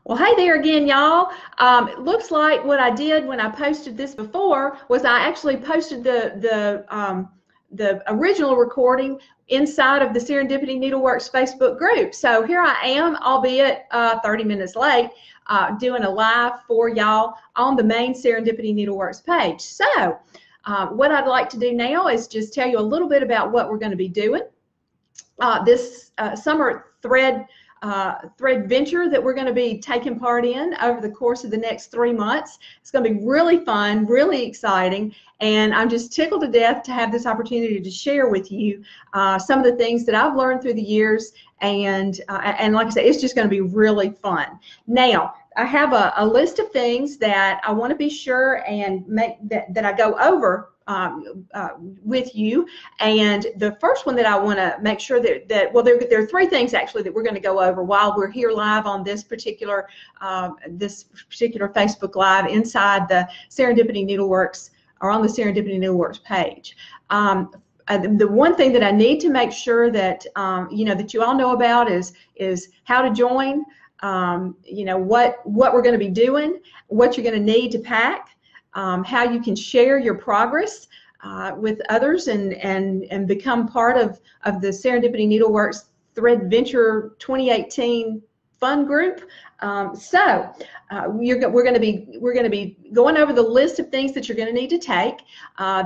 Well, hey there again, y'all. It looks like what I did when I posted this before was I actually posted the original recording inside of the Serendipity Needleworks Facebook group. So here I am, albeit 30 minutes late, doing a live for y'all on the main Serendipity Needleworks page. So what I'd like to do now is just tell you a little bit about what we're going to be doing. This summer Threadventure that we're going to be taking part in over the course of the next 3 months. It's going to be really fun, really exciting, and I'm just tickled to death to have this opportunity to share with you some of the things that I've learned through the years, and like I said, it's just going to be really fun. Now, I have a list of things that I want to be sure and make that I go over with you, and the first one that I want to make sure that well, there are 3 things actually that we're going to go over while we're here live on this particular Facebook Live inside the Serendipity Needleworks, or on the Serendipity Needleworks page. The one thing that I need to make sure that that you all know about is how to join. What we're going to be doing, what you're going to need to pack. How you can share your progress with others and become part of the Serendipity Needleworks Threadventure 2018 fun group. We're going to be going over the list of things that you're going to need to take.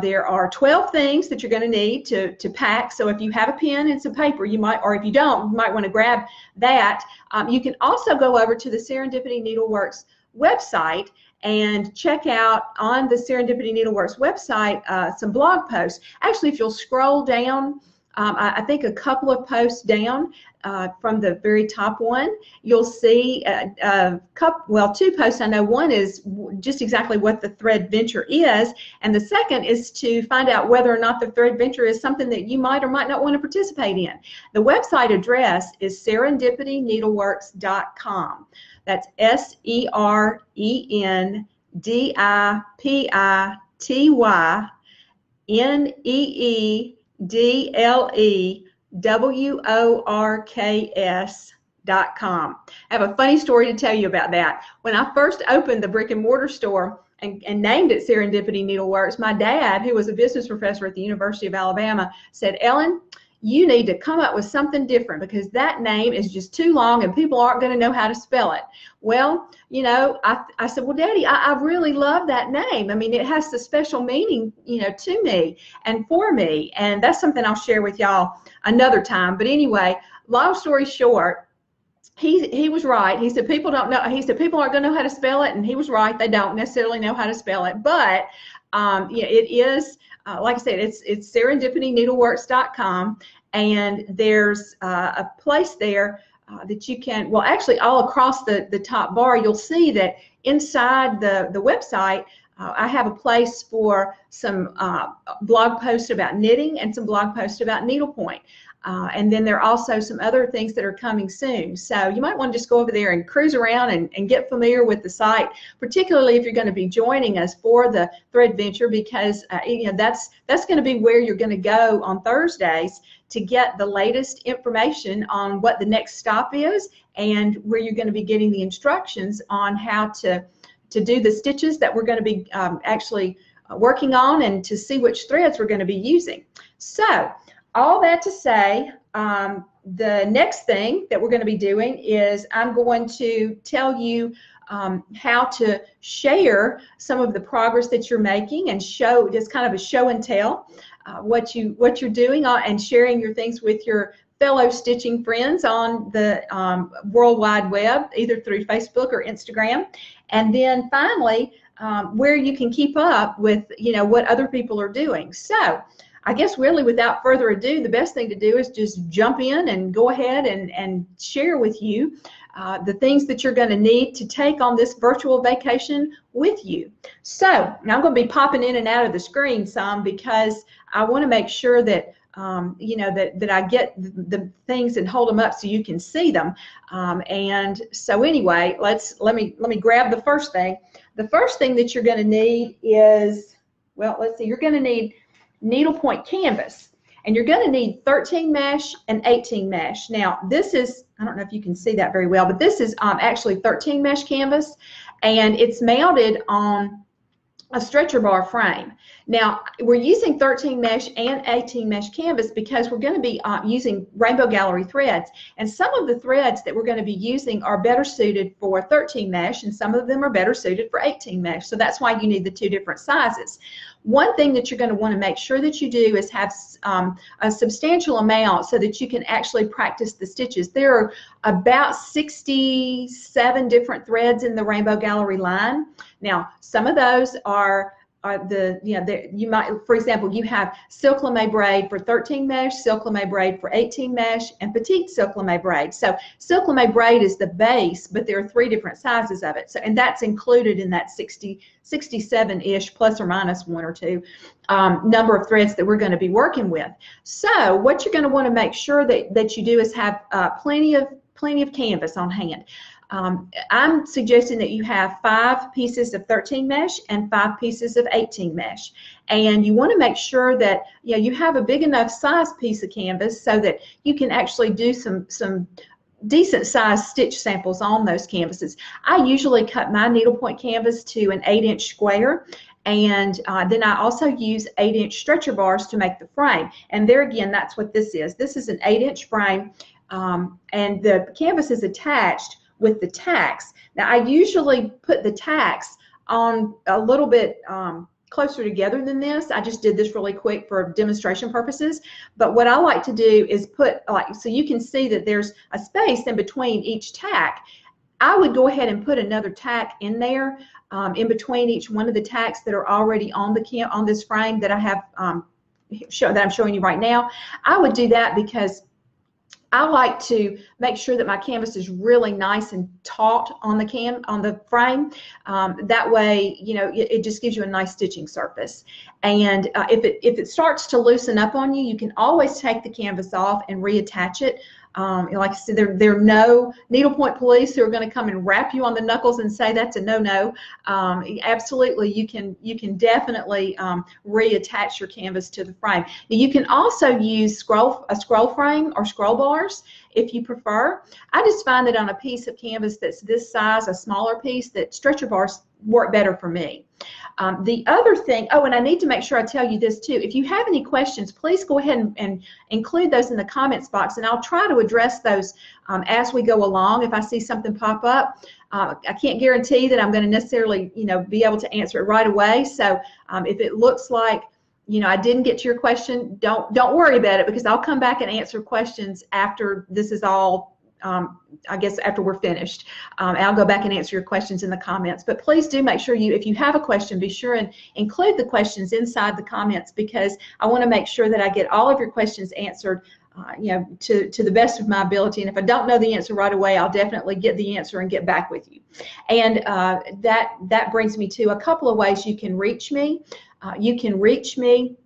There are 12 things that you're going to need to pack. So if you have a pen and some paper, you might, or if you don't, you might want to grab that. You can also go over to the Serendipity Needleworks website and check out on the Serendipity Needleworks website some blog posts. Actually, if you'll scroll down, I think a couple of posts down from the very top one, you'll see well, 2 posts. I know one is just exactly what the Threadventure is, and the second is to find out whether or not the Threadventure is something that you might or might not want to participate in. The website address is serendipityneedleworks.com. That's SerendipityNeedleworks.com. I have a funny story to tell you about that. When I first opened the brick and mortar store and named it Serendipity Needleworks, my dad, who was a business professor at the University of Alabama, said, "Ellen, you need to come up with something different because that name is just too long and people aren't going to know how to spell it." Well, I said, "Well, Daddy, I really love that name. I mean, it has a special meaning, to me and for me." And that's something I'll share with y'all another time. But anyway, long story short, he was right. He said people don't know. He said people aren't going to know how to spell it, and he was right. They don't necessarily know how to spell it, but it is. Like I said, it's serendipityneedleworks.com, and there's a place there that you can, well, actually all across the top bar, you'll see that inside the website, I have a place for some blog posts about knitting and some blog posts about needlepoint. And then there are also some other things that are coming soon. So you might want to just go over there and cruise around and get familiar with the site, particularly if you're going to be joining us for the Threadventure, because that's going to be where you're going to go on Thursdays to get the latest information on what the next stop is and where you're going to be getting the instructions on how to do the stitches that we're going to be actually working on, and to see which threads we're going to be using. So all that to say, the next thing that we're going to be doing is I'm going to tell you how to share some of the progress that you're making, and show, just kind of a show and tell what you're doing, and sharing your things with your fellow stitching friends on the World Wide Web, either through Facebook or Instagram. And then finally, where you can keep up with what other people are doing. So I guess really without further ado, the best thing to do is just jump in and go ahead and share with you the things that you're going to need to take on this virtual vacation with you. So now I'm going to be popping in and out of the screen some, because I want to make sure that that I get the things and hold them up so you can see them. And so anyway, let me grab the first thing. The first thing that you're going to need is, well, let's see, you're going to need needlepoint canvas, and you're going to need 13 mesh and 18 mesh. Now this is I don't know if you can see that very well, but this is actually 13 mesh canvas, and it's mounted on a stretcher bar frame. Now, we're using 13 mesh and 18 mesh canvas because we're going to be using Rainbow Gallery threads, and some of the threads that we're going to be using are better suited for 13 mesh, and some of them are better suited for 18 mesh, so that's why you need the two different sizes. One thing that you're going to want to make sure that you do is have a substantial amount so that you can actually practice the stitches. There are about 67 different threads in the Rainbow Gallery line. Now, some of those are you might, for example, you have silk lame braid for 13 mesh, silk lame braid for 18 mesh, and petite silk lame braid. So silk lame braid is the base, but there are 3 different sizes of it. So, and that's included in that 67-ish plus or minus 1 or 2 number of threads that we're going to be working with. So what you're going to want to make sure that you do is have plenty of canvas on hand. I'm suggesting that you have 5 pieces of 13 mesh and 5 pieces of 18 mesh, and you want to make sure that you have a big enough size piece of canvas so that you can actually do some decent size stitch samples on those canvases. I usually cut my needlepoint canvas to an 8-inch square, and then I also use 8-inch stretcher bars to make the frame, and there again, that's what this is. This is an 8-inch frame, and the canvas is attached with the tacks. Now, I usually put the tacks on a little bit closer together than this. I just did this really quick for demonstration purposes, but what I like to do is put, so you can see that there's a space in between each tack. I would go ahead and put another tack in there in between each one of the tacks that are already on this frame that I have that I'm showing you right now. I would do that because I like to make sure that my canvas is really nice and taut on the frame. That way, it just gives you a nice stitching surface. And if it starts to loosen up on you, you can always take the canvas off and reattach it. Like I said, there are no needlepoint police who are going to come and rap you on the knuckles and say that's a no-no. Absolutely, you can definitely reattach your canvas to the frame. Now, you can also use a scroll frame or scroll bars if you prefer. I just find that on a piece of canvas that's this size, a smaller piece, that stretcher bars work better for me. The other thing, and I need to make sure I tell you this too, if you have any questions, please go ahead and include those in the comments box, and I'll try to address those as we go along if I see something pop up. I can't guarantee that I'm going to necessarily be able to answer it right away, so if it looks like I didn't get to your question, don't worry about it, because I'll come back and answer questions after this is all I guess after we're finished. I'll go back and answer your questions in the comments. But please do make sure if you have a question, be sure and include the questions inside the comments, because I want to make sure that I get all of your questions answered to the best of my ability. And if I don't know the answer right away, I'll definitely get the answer and get back with you. And that brings me to a couple of ways you can reach me. You can reach me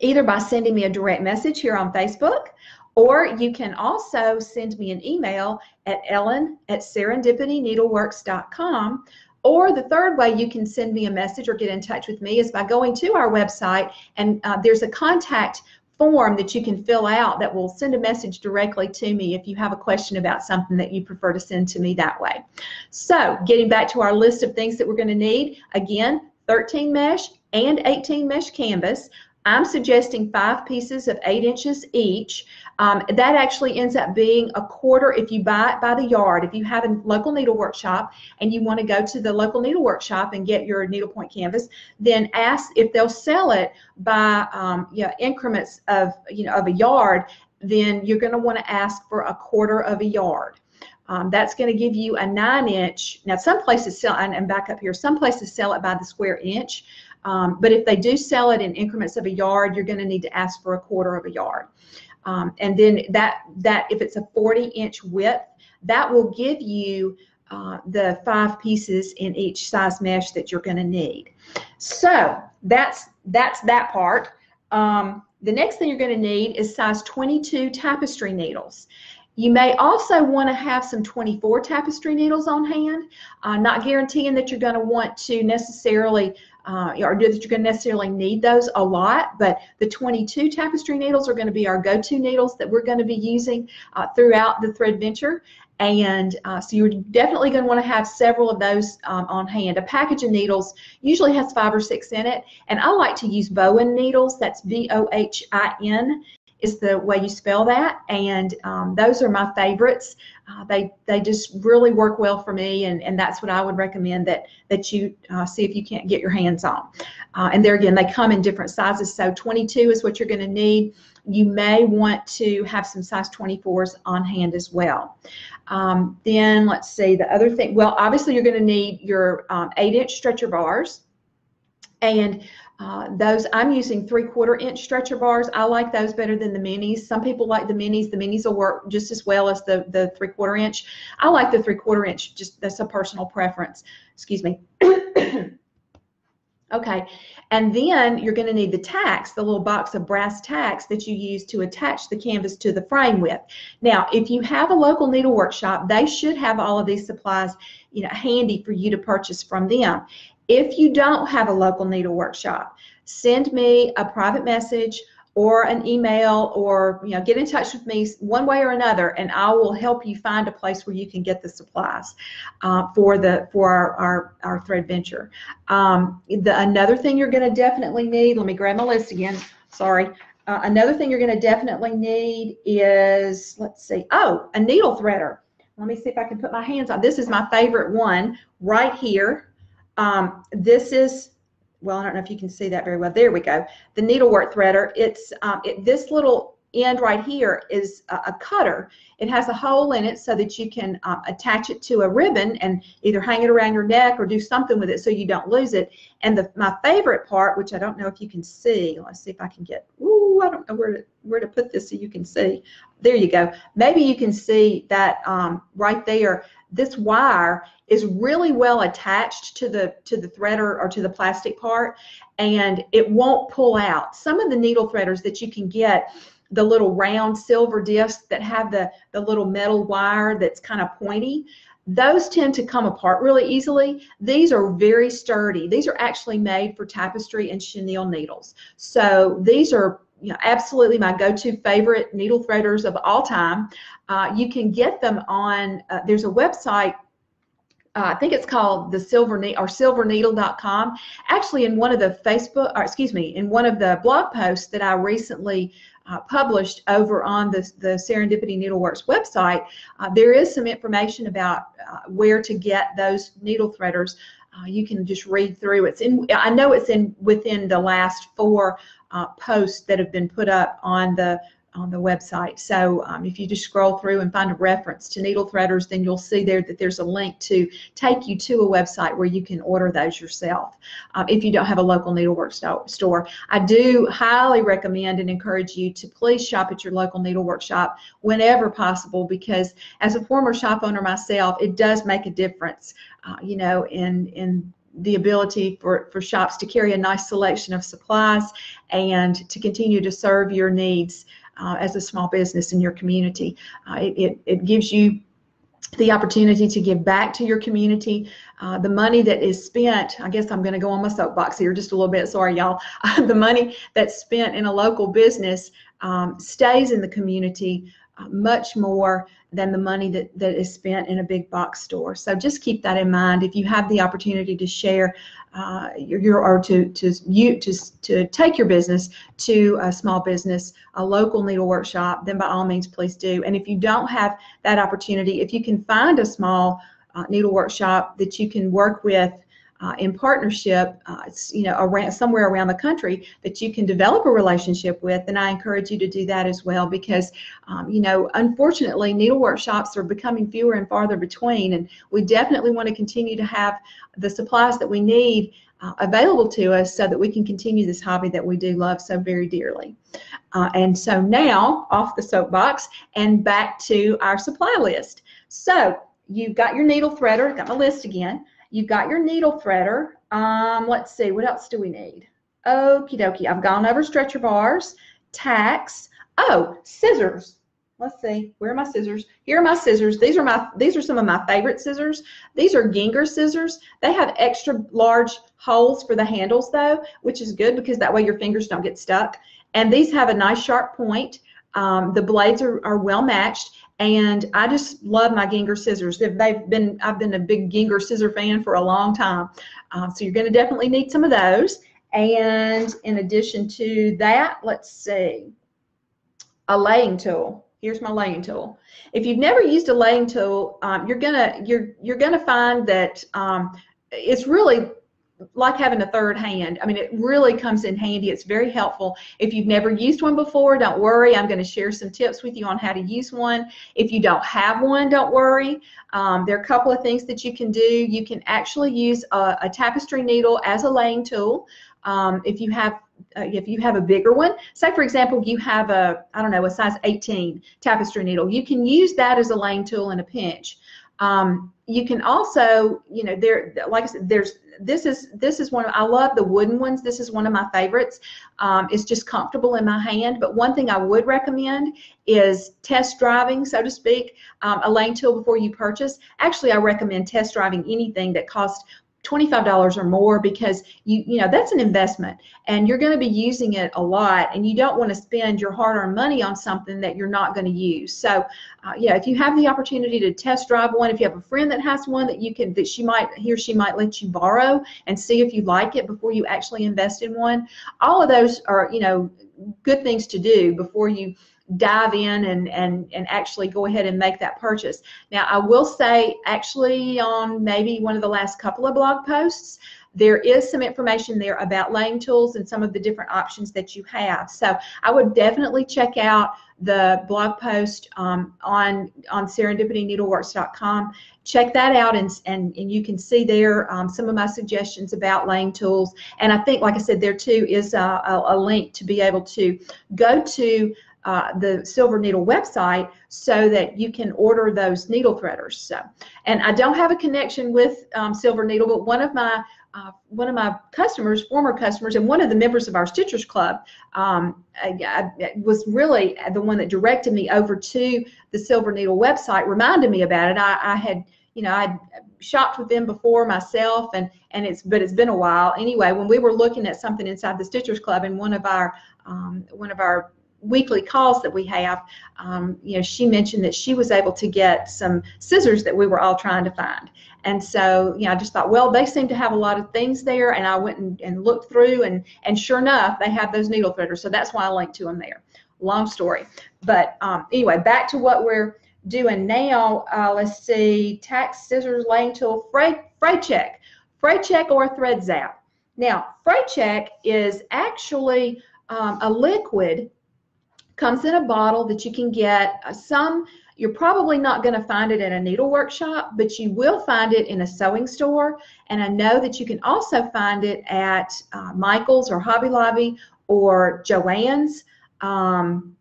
either by sending me a direct message here on Facebook, or you can also send me an email at ellen@serendipityneedleworks.com. Or the third way you can send me a message or get in touch with me is by going to our website, and there's a contact form that you can fill out that will send a message directly to me if you have a question about something that you prefer to send to me that way. So getting back to our list of things that we're going to need, again, 13 mesh and 18 mesh canvas. I'm suggesting 5 pieces of 8 inches each. That actually ends up being a quarter if you buy it by the yard. If you have a local needlework shop and you want to go to the local needlework shop and get your needlepoint canvas, then ask if they'll sell it by increments of a yard. Then you're going to want to ask for a quarter of a yard. That's going to give you a 9-inch. Now, some places sell, and back up here, some places sell it by the square inch. But if they do sell it in increments of a yard, you're going to need to ask for a quarter of a yard. And then that if it's a 40-inch width, that will give you the 5 pieces in each size mesh that you're going to need. So that's that part. The next thing you're going to need is size 22 tapestry needles. You may also want to have some 24 tapestry needles on hand, not guaranteeing that you're going to want to necessarily or that you're going to necessarily need those a lot, but the 22 tapestry needles are going to be our go-to needles that we're going to be using throughout the Threadventure. And so you're definitely going to want to have several of those on hand. A package of needles usually has 5 or 6 in it, and I like to use Bohin needles. That's Bohin is the way you spell that, and those are my favorites. They just really work well for me, and that's what I would recommend that you see if you can't get your hands on. And there again, they come in different sizes, so 22 is what you're going to need. You may want to have some size 24s on hand as well. Then let's see, the other thing, well, obviously you're going to need your 8-inch stretcher bars, and those, I'm using 3/4 inch stretcher bars. I like those better than the minis. Some people like the minis. The minis will work just as well as the 3/4 inch. I like the 3/4 inch, just that's a personal preference. Excuse me. Okay, and then you're going to need the tacks, the little box of brass tacks that you use to attach the canvas to the frame with. Now, if you have a local needlework shop, they should have all of these supplies, you know, handy for you to purchase from them. If you don't have a local needlework shop, send me a private message or an email, or get in touch with me one way or another, and I will help you find a place where you can get the supplies for our Threadventure. Another thing you're going to definitely need, let me grab my list again, sorry. Another thing you're going to definitely need is, let's see, a needle threader. Let me see if I can put my hands on. This is my favorite one right here. This is, well, I don't know if you can see that very well. There we go. The needlework threader. It's this little end right here is a cutter. It has a hole in it so that you can attach it to a ribbon and either hang it around your neck or do something with it so you don't lose it. And my favorite part, which I don't know if you can see, let's see if I can get, ooh, I don't know where to put this so you can see. There you go. Maybe you can see that right there. This wire is really well attached to the threader or to the plastic part, and it won't pull out. Some of the needle threaders that you can get, the little round silver discs that have the little metal wire that's kind of pointy, those tend to come apart really easily. These are very sturdy. These are actually made for tapestry and chenille needles. So these are absolutely my go-to favorite needle threaders of all time. You can get them on, there's a website, I think it's called the silverneedle.com. Actually, in one of the in one of the blog posts that I recently published over on the Serendipity Needleworks website, there is some information about where to get those needle threaders. You can just read through. I know it's within the last 4 posts that have been put up on the website. So if you just scroll through and find a reference to needle threaders, then you'll see there that there's a link to take you to a website where you can order those yourself if you don't have a local needlework store. I do highly recommend and encourage you to please shop at your local needlework shop whenever possible, because as a former shop owner myself, it does make a difference, in the ability for shops to carry a nice selection of supplies and to continue to serve your needs as a small business in your community. It gives you the opportunity to give back to your community. The money that is spent, I guess I'm going to go on my soapbox here just a little bit, sorry y'all. The money that's spent in a local business stays in the community much more than the money that is spent in a big box store. So just keep that in mind. If you have the opportunity to share to take your business to a small business, a local needlework shop, then by all means please do. And if you don't have that opportunity, if you can find a small needlework shop that you can work with in partnership, somewhere around the country that you can develop a relationship with, then I encourage you to do that as well, because unfortunately needlework shops are becoming fewer and farther between, and we definitely want to continue to have the supplies that we need available to us so that we can continue this hobby that we do love so very dearly. And so now, off the soapbox and back to our supply list. So you've got your needle threader, got my list again. You've got your needle threader. Let's see, what else do we need? Okie dokie, I've gone over stretcher bars, tacks, scissors. let's see, where are my scissors? Here are my scissors. These are some of my favorite scissors. These are Ginger scissors. They have extra large holes for the handles though, which is good because that way your fingers don't get stuck. And these have a nice sharp point. The blades are well matched, and I just love my Ginger scissors. I've been a big Ginger scissor fan for a long time. So you're going to definitely need some of those. And in addition to that, let's see, a laying tool. Here's my laying tool. If you've never used a laying tool, you're gonna find that it's really like having a third hand. I mean, it really comes in handy. It's very helpful. If you've never used one before, don't worry. I'm going to share some tips with you on how to use one. If you don't have one, don't worry. There are a couple of things that you can do. You can actually use a tapestry needle as a laying tool. If you have a bigger one, say for example you have a size 18 tapestry needle, you can use that as a laying tool in a pinch. You can also, like I said, this is one I love the wooden ones. This is one of my favorites. It's just comfortable in my hand. But one thing I would recommend is test driving, so to speak, a laying tool before you purchase. Actually, I recommend test driving anything that costs $25 or more, because you know that's an investment and you're going to be using it a lot, and you don't want to spend your hard-earned money on something that you're not going to use. So yeah, if you have the opportunity to test drive one, if you have a friend that has one that he or she might let you borrow and see if you like it before you actually invest in one, all of those are good things to do before you dive in and actually go ahead and make that purchase. Now, I will say, actually, on maybe one of the last couple of blog posts, there is some information there about laying tools and some of the different options that you have. So I would definitely check out the blog post on serendipityneedleworks.com. Check that out, and you can see there some of my suggestions about laying tools. And I think, like I said, there too is a link to be able to go to the Silver Needle website so that you can order those needle threaders. So, and I don't have a connection with Silver Needle, but one of my customers, former customers, and one of the members of our Stitchers Club was really the one that directed me over to the Silver Needle website, reminded me about it. I had I'd shopped with them before myself, but it's been a while. Anyway, when we were looking at something inside the Stitchers Club, and one of our weekly calls that we have, she mentioned that she was able to get some scissors that we were all trying to find. And so, I just thought, well, they seem to have a lot of things there, and I went and looked through, and sure enough, they have those needle threaders. So that's why I linked to them there. Long story. But anyway, back to what we're doing now. Let's see, tax, scissors, laying tool, freight check or thread zap. Now, freight check is actually a liquid. Comes in a bottle that you can get. You're probably not going to find it in a needle workshop, but you will find it in a sewing store. And I know that you can also find it at Michael's or Hobby Lobby or Joann's. I'm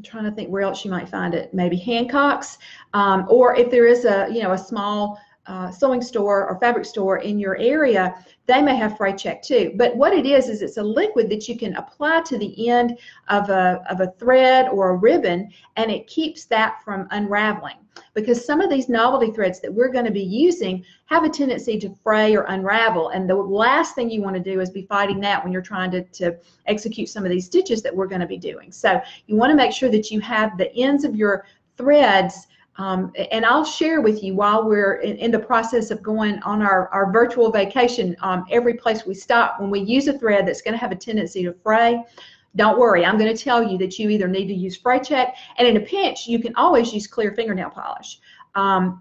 trying to think where else you might find it. Maybe Hancock's, or if there is a small sewing store or fabric store in your area, they may have freight check too. But what it is it's a liquid that you can apply to the end of a thread or a ribbon, and it keeps that from unraveling, because some of these novelty threads that we're going to be using have a tendency to fray or unravel, and the last thing you want to do is be fighting that when you're trying to execute some of these stitches that we're going to be doing. So you want to make sure that you have the ends of your threads. And I'll share with you while we're in the process of going on our virtual vacation, every place we stop, when we use a thread that's going to have a tendency to fray, don't worry, I'm going to tell you that you either need to use fray check, and in a pinch you can always use clear fingernail polish,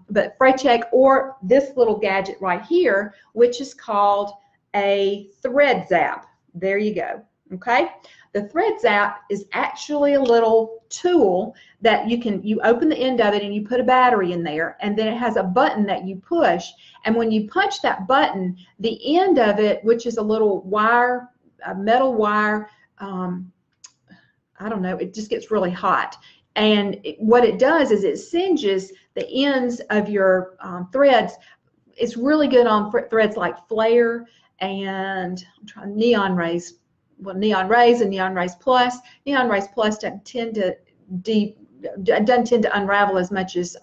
but fray check or this little gadget right here, which is called a thread zap. There you go. Okay, the thread zap is actually a little tool that you open the end of it and you put a battery in there, and then it has a button that you push, and when you punch that button, the end of it, which is a little wire, a metal wire, I don't know, it just gets really hot, and what it does is it singes the ends of your threads. It's really good on threads like flare and neon rays. Well, Neon Rays and Neon Rays Plus. Neon Rays Plus tend to doesn't tend to unravel as much as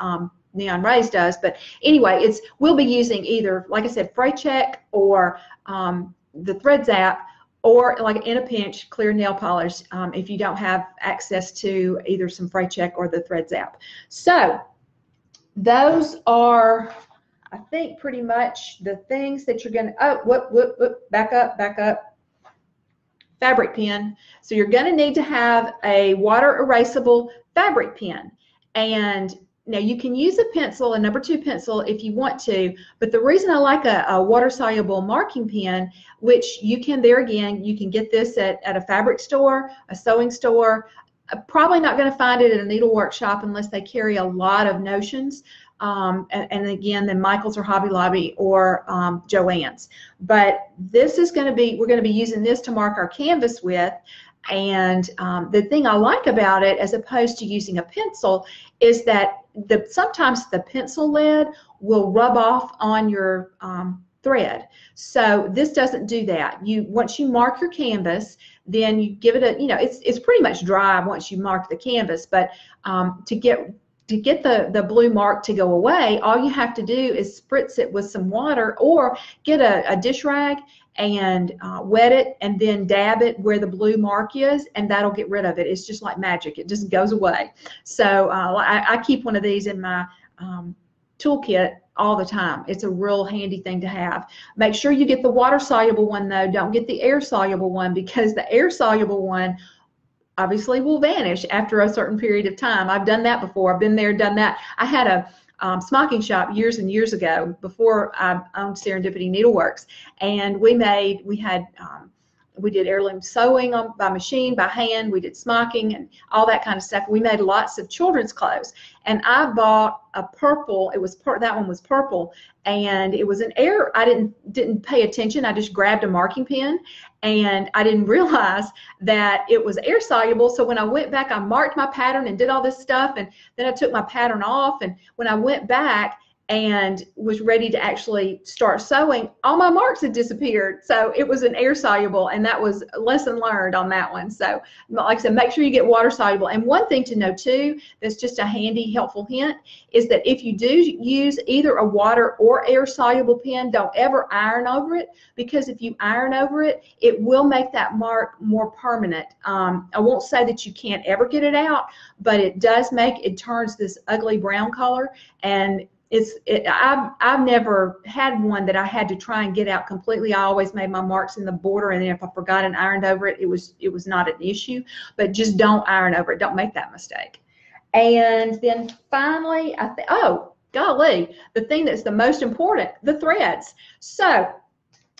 Neon Rays does. But anyway, we'll be using either, like I said, Fray Check or the Thread Zap, or like in a pinch, clear nail polish if you don't have access to either some Fray Check or the Thread Zap. So those are, I think, pretty much the things that you're going to, oh, whoop, back up. Fabric pen. So you're going to need to have a water erasable fabric pen. And now you can use a pencil, a number 2 pencil if you want to, but the reason I like a water soluble marking pen, which you can, there again, you can get this at a fabric store, a sewing store. Probably not going to find it at a needle workshop unless they carry a lot of notions. And again, then Michael's or Hobby Lobby or Joann's. But this is going to be, we're going to be using this to mark our canvas with. And the thing I like about it, as opposed to using a pencil, is that sometimes the pencil lead will rub off on your thread. So this doesn't do that. Once you mark your canvas, then you give it a, it's pretty much dry once you mark the canvas. But to get the blue mark to go away, all you have to do is spritz it with some water, or get a dish rag and wet it and then dab it where the blue mark is, and that'll get rid of it. It's just like magic. It just goes away. So I keep one of these in my toolkit all the time. It's a real handy thing to have. Make sure you get the water soluble one though. Don't get the air soluble one, because the air soluble one obviously will vanish after a certain period of time. I've done that before. I've been there, done that. I had a smocking shop years and years ago before I owned Serendipity Needleworks, and we did heirloom sewing by machine, by hand. We did smocking and all that kind of stuff. We made lots of children's clothes, and I bought a purple. That one was purple, and it was an air. I didn't pay attention. I just grabbed a marking pen, and I didn't realize that it was air soluble. So when I went back, I marked my pattern and did all this stuff, and then I took my pattern off, and when I went back and was ready to actually start sewing, all my marks had disappeared. So it was an air soluble, and that was a lesson learned on that one. So like I said, make sure you get water soluble. And one thing to know too, that's just a handy, helpful hint, is that if you do use either a water or air soluble pen, don't ever iron over it, because if you iron over it, it will make that mark more permanent. I won't say that you can't ever get it out, but it turns this ugly brown color, and I've never had one that I had to try and get out completely. I always made my marks in the border, and then if I forgot and ironed over it, it was not an issue. But just don't iron over it. Don't make that mistake. And then finally, oh golly, the thing that's the most important, the threads. So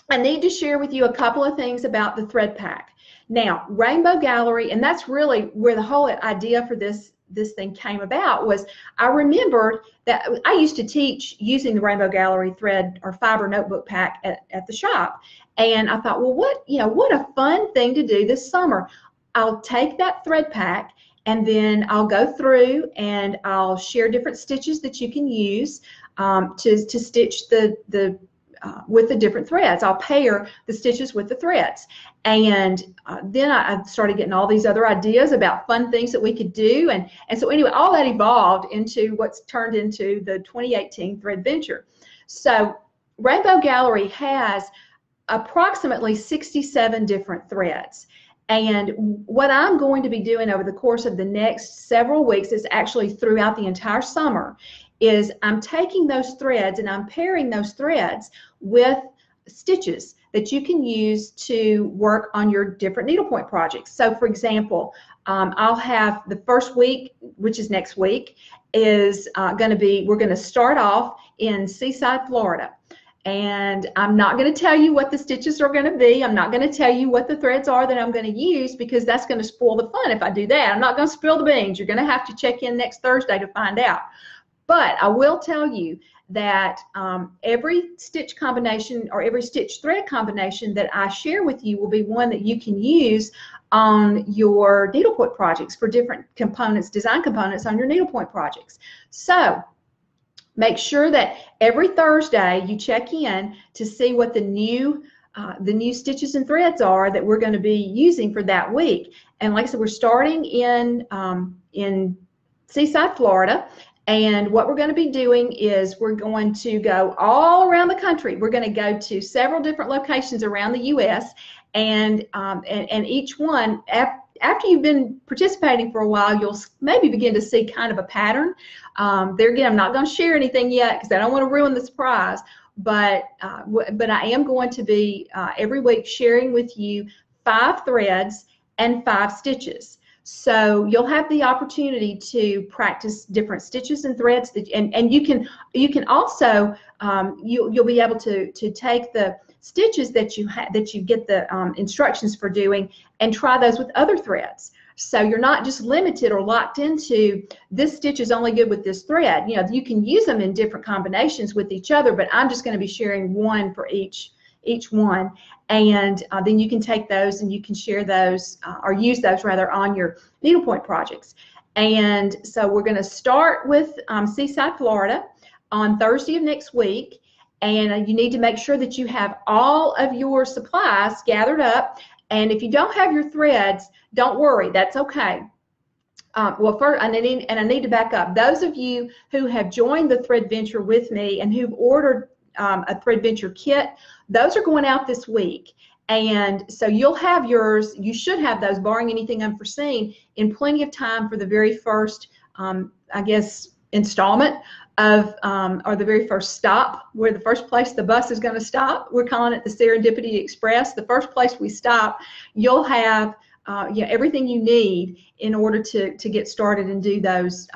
I need to share with you a couple of things about the thread pack. Now, Rainbow Gallery, and that's really where the whole idea for this thing came about, was I remembered that I used to teach using the Rainbow Gallery thread or fiber notebook pack at the shop, and I thought, well, what a fun thing to do this summer. I'll take that thread pack, and then I'll go through and I'll share different stitches that you can use to stitch with the different threads. I'll pair the stitches with the threads. And then I started getting all these other ideas about fun things that we could do. And so anyway, all that evolved into what's turned into the 2018 Threadventure. So Rainbow Gallery has approximately 67 different threads. And what I'm going to be doing over the course of the next several weeks, is actually throughout the entire summer, is I'm taking those threads and I'm pairing those threads with stitches that you can use to work on your different needlepoint projects. So for example, I'll have the first week, which is next week, is going to be, we're going to start off in Seaside, Florida. And I'm not going to tell you what the stitches are going to be. I'm not going to tell you what the threads are that I'm going to use, because that's going to spoil the fun if I do that. I'm not going to spill the beans. You're going to have to check in next Thursday to find out. But I will tell you that every stitch combination or every stitch thread combination that I share with you will be one that you can use on your needlepoint projects for different components, design components on your needlepoint projects. So make sure that every Thursday you check in to see what the new stitches and threads are that we're going to be using for that week. And like I said, we're starting in Seaside, Florida. And what we're going to be doing is we're going to go all around the country. We're going to go to several different locations around the U.S. And each one, after you've been participating for a while, you'll maybe begin to see kind of a pattern. There again, I'm not going to share anything yet because I don't want to ruin the surprise. But I am going to be every week sharing with you 5 threads and 5 stitches. So you'll have the opportunity to practice different stitches and threads, and you can also you'll be able to take the stitches that you get the instructions for doing and try those with other threads. So you're not just limited or locked into this stitch is only good with this thread. You know, you can use them in different combinations with each other, but I'm just going to be sharing one for each one, and then you can take those and you can share those or use those rather on your needlepoint projects. And so we're going to start with Seaside, Florida on Thursday of next week, and you need to make sure that you have all of your supplies gathered up. And if you don't have your threads, don't worry, that's okay. Well, first, I need to back up. Those of you who have joined the Threadventure with me and who've ordered a Threadventure kit, those are going out this week. And so you'll have yours, you should have those, barring anything unforeseen, in plenty of time for the very first, I guess, installment of, or the very first stop, where the first place the bus is going to stop. We're calling it the Serendipity Express. The first place we stop, you'll have everything you need in order to get started and do those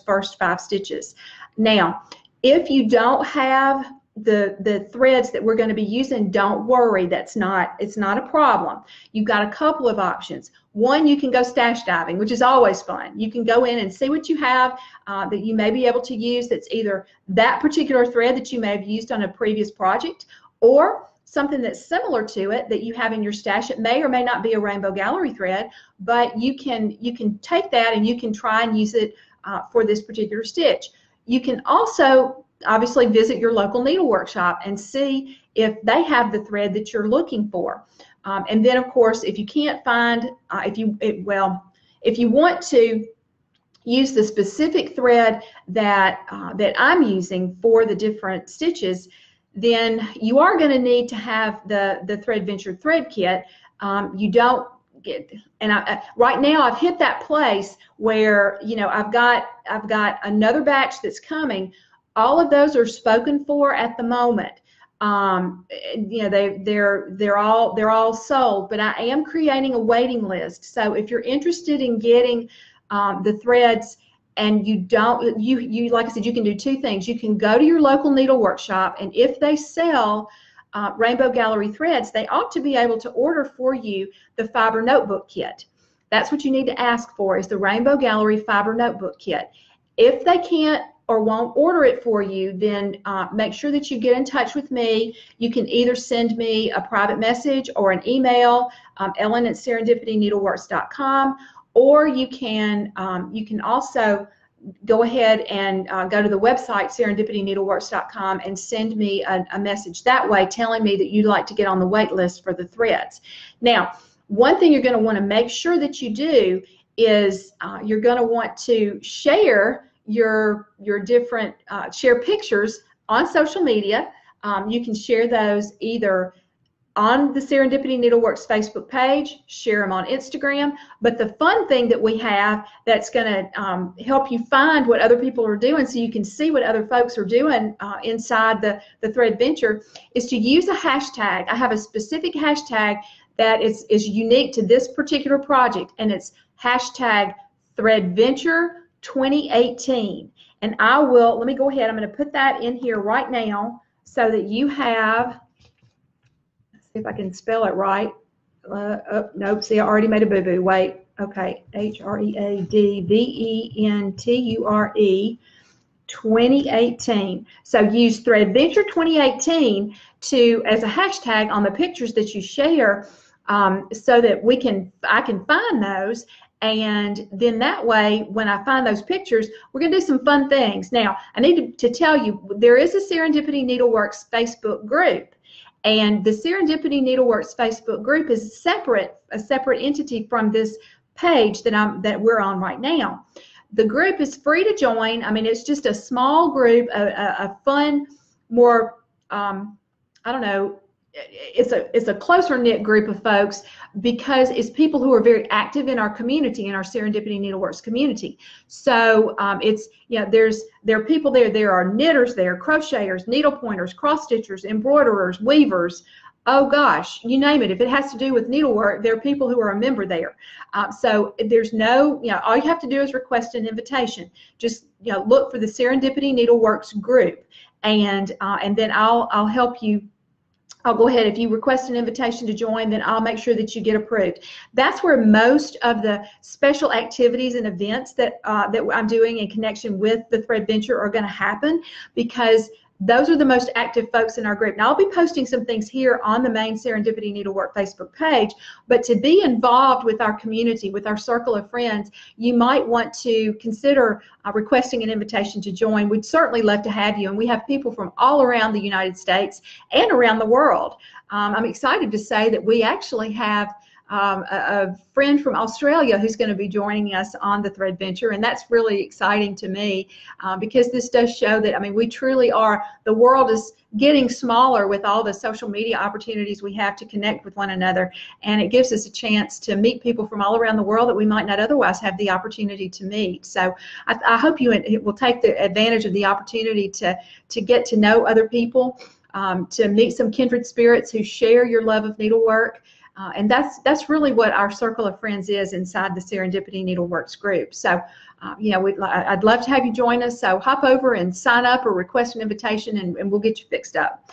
first 5 stitches. Now, if you don't have the threads that we're going to be using, don't worry. It's not a problem. You've got a couple of options. One, you can go stash diving, which is always fun. You can go in and see what you have that you may be able to use that's either that particular thread that you may have used on a previous project, or something that's similar to it that you have in your stash. It may or may not be a Rainbow Gallery thread, but you can take that and you can try and use it for this particular stitch. You can also obviously visit your local needle workshop and see if they have the thread that you're looking for. And then, of course, if you can't find, if you want to use the specific thread that I'm using for the different stitches, then you are going to need to have the Threadventure thread kit. You don't get, and right now I've hit that place where, you know, I've got another batch that's coming. All of those are spoken for at the moment. You know, they're all sold, but I am creating a waiting list. So if you're interested in getting the threads, and you like I said, you can do 2 things. You can go to your local needle workshop, and if they sell Rainbow Gallery threads, they ought to be able to order for you the fiber notebook kit. That's what you need to ask for, is the Rainbow Gallery fiber notebook kit. If they can't or won't order it for you, then make sure that you get in touch with me. You can either send me a private message or an email, ellen@serendipityneedleworks.com, or you can also go ahead and go to the website serendipityneedleworks.com and send me a message that way telling me that you'd like to get on the wait list for the threads. Now, one thing you're going to want to make sure that you do is you're going to want to share your different share pictures on social media. You can share those either on the Serendipity Needleworks Facebook page, share them on Instagram. But the fun thing that we have that's going to help you find what other people are doing, so you can see what other folks are doing inside the Threadventure, is to use a hashtag. I have a specific hashtag that is unique to this particular project, and it's hashtag Threadventure 2018. And let me go ahead, I'm going to put that in here right now so that you have, let's see if I can spell it right. Nope, see, I already made a boo-boo. Wait, okay, HREADVENTURE 2018. So use Threadventure 2018 as a hashtag on the pictures that you share, so that I can find those. And then that way, when I find those pictures, we're going to do some fun things. Now, I need to tell you, there is a Serendipity Needleworks Facebook group. And the Serendipity Needleworks Facebook group is a separate entity from this page that we're on right now. The group is free to join. I mean, it's just a small group, a fun, more, I don't know, it's a closer knit group of folks because it's people who are very active in our community, in our Serendipity Needleworks community. So it's, you know, there are people there. There are knitters there, crocheters, needle pointers, cross stitchers, embroiderers, weavers. Oh gosh, you name it. If it has to do with needlework, there are people who are a member there. So there's no, you know, all you have to do is request an invitation. Just, you know, look for the Serendipity Needleworks group, and then I'll help you. I'll go ahead. If you request an invitation to join, then I'll make sure that you get approved. That's where most of the special activities and events that I'm doing in connection with the Threadventure are going to happen, because those are the most active folks in our group. Now, I'll be posting some things here on the main Serendipity Needlework Facebook page, but to be involved with our community, with our circle of friends, you might want to consider requesting an invitation to join. We'd certainly love to have you, and we have people from all around the United States and around the world. I'm excited to say that we actually have a friend from Australia who's going to be joining us on the Threadventure, and that's really exciting to me because this does show that, I mean, we truly are, the world is getting smaller with all the social media opportunities we have to connect with one another, and it gives us a chance to meet people from all around the world that we might not otherwise have the opportunity to meet. So I hope you will take the advantage of the opportunity to get to know other people, to meet some kindred spirits who share your love of needlework. And that's really what our circle of friends is inside the Serendipity Needleworks group. So, you know, I'd love to have you join us. So hop over and sign up or request an invitation, and we'll get you fixed up.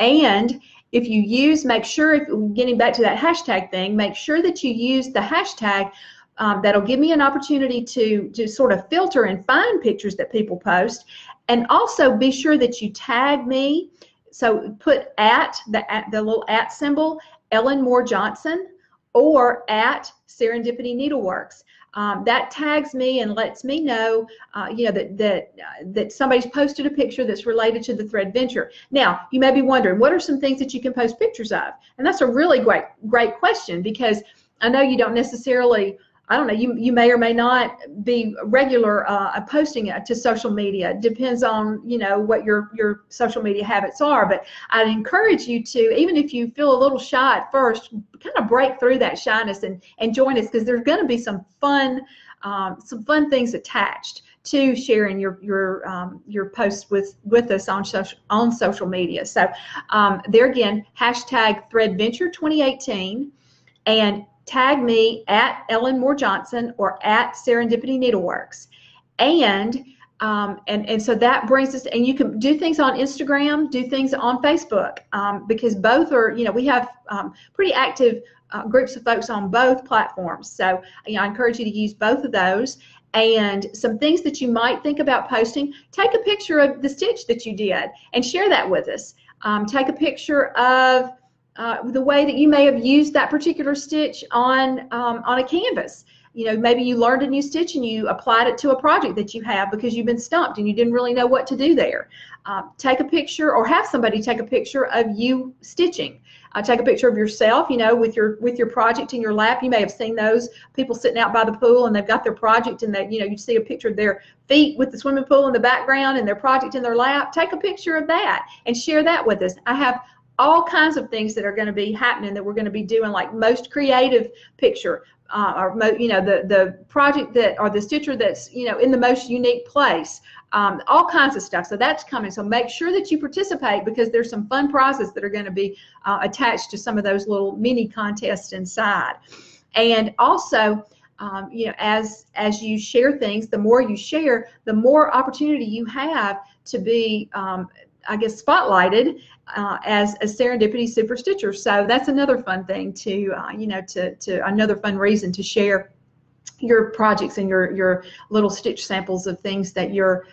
And if you use, make sure, if getting back to that hashtag thing, make sure that you use the hashtag. That'll give me an opportunity to sort of filter and find pictures that people post. And also be sure that you tag me. So put at, the little at symbol, Ellen Moore Johnson, or at Serendipity Needleworks. That tags me and lets me know, you know, that somebody's posted a picture that's related to the Threadventure. Now, you may be wondering, what are some things that you can post pictures of? And that's a really great question, because I know you don't necessarily, I don't know, you may or may not be regular posting it to social media. It depends on, you know, what your social media habits are. But I'd encourage you to, even if you feel a little shy at first, kind of break through that shyness and join us, because there's going to be some fun things attached to sharing your posts with us on social media. So there again, hashtag Threadventure 2018, and tag me at Ellen Moore Johnson or at Serendipity Needleworks. And so that brings us, and you can do things on Instagram, do things on Facebook, because both are, you know, we have pretty active groups of folks on both platforms. So, you know, I encourage you to use both of those. And some things that you might think about posting, take a picture of the stitch that you did and share that with us. Take a picture of the way that you may have used that particular stitch on a canvas. You know, maybe you learned a new stitch and you applied it to a project that you have because you've been stumped and you didn't really know what to do there. Take a picture, or have somebody take a picture of you stitching. Take a picture of yourself, you know, with your project in your lap. You may have seen those people sitting out by the pool and they've got their project, and you know, you see a picture of their feet with the swimming pool in the background and their project in their lap. Take a picture of that and share that with us. I have all kinds of things that are going to be happening that we're going to be doing, like most creative picture, or you know, the project that, or the stitcher that's, you know, in the most unique place, all kinds of stuff. So that's coming. So make sure that you participate, because there's some fun prizes that are going to be attached to some of those little mini contests inside. And also, you know, as you share things, the more you share, the more opportunity you have to be, I guess, spotlighted as a Serendipity Super Stitcher. So that's another fun thing to, you know, to another fun reason to share your projects and your little stitch samples of things that you're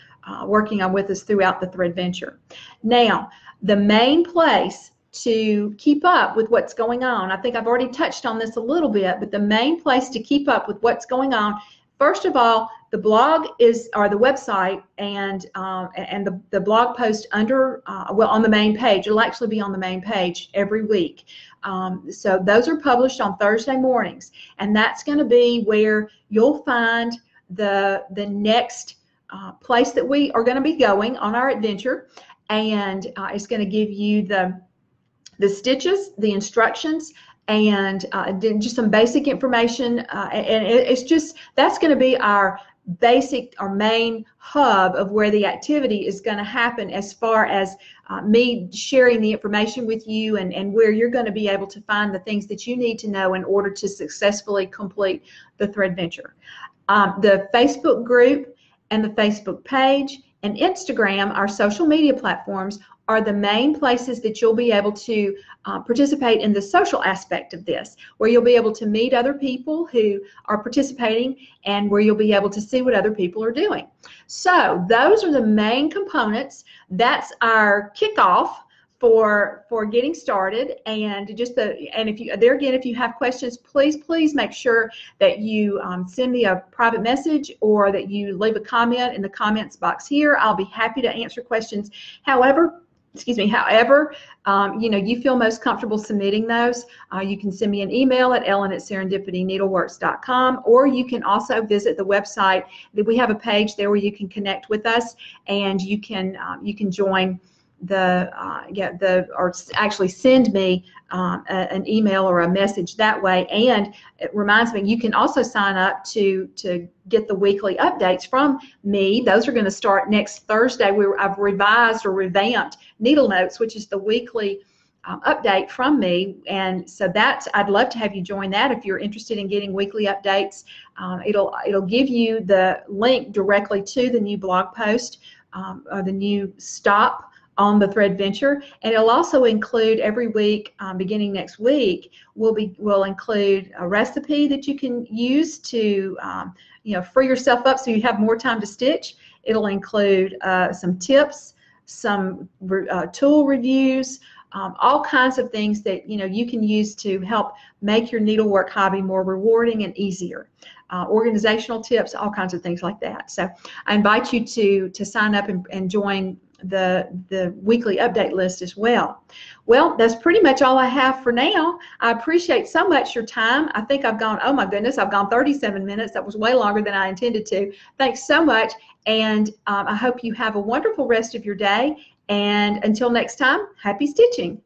working on with us throughout the Threadventure. Now, the main place to keep up with what's going on, I think I've already touched on this a little bit, but the main place to keep up with what's going on, first of all, the blog is, or the website, and the blog post under, well, on the main page. It'll actually be on the main page every week. So those are published on Thursday mornings, and that's going to be where you'll find the next place that we are going to be going on our adventure, and it's going to give you the stitches, the instructions, and just some basic information, and it's just, that's going to be our main hub of where the activity is going to happen, as far as me sharing the information with you, and where you're going to be able to find the things that you need to know in order to successfully complete the Threadventure. The Facebook group and the Facebook page and Instagram, our social media platforms, are the main places that you'll be able to participate in the social aspect of this, where you'll be able to meet other people who are participating, and where you'll be able to see what other people are doing. So those are the main components. That's our kickoff for getting started. And if you, there again, if you have questions, please make sure that you send me a private message, or that you leave a comment in the comments box here. I'll be happy to answer questions. However, you feel most comfortable submitting those, you can send me an email at ellen@serendipityneedleworks.com, or you can also visit the website. We have a page there where you can connect with us, and you can join or actually send me an email or a message that way. And it reminds me, you can also sign up to get the weekly updates from me. Those are going to start next Thursday. I've revised or revamped Needle Notes, which is the weekly update from me, and so I'd love to have you join that if you're interested in getting weekly updates. It'll give you the link directly to the new blog post, or the new stop on the Threadventure, and it'll also include every week, beginning next week, we'll include a recipe that you can use to free yourself up so you have more time to stitch. It'll include some tips, some tool reviews, all kinds of things that you can use to help make your needlework hobby more rewarding and easier. Organizational tips, all kinds of things like that. So I invite you to sign up and join the weekly update list as well. Well, that's pretty much all I have for now. I appreciate so much your time. I think I've gone, oh my goodness, I've gone 37 minutes. That was way longer than I intended to. Thanks so much, and I hope you have a wonderful rest of your day, and until next time, happy stitching.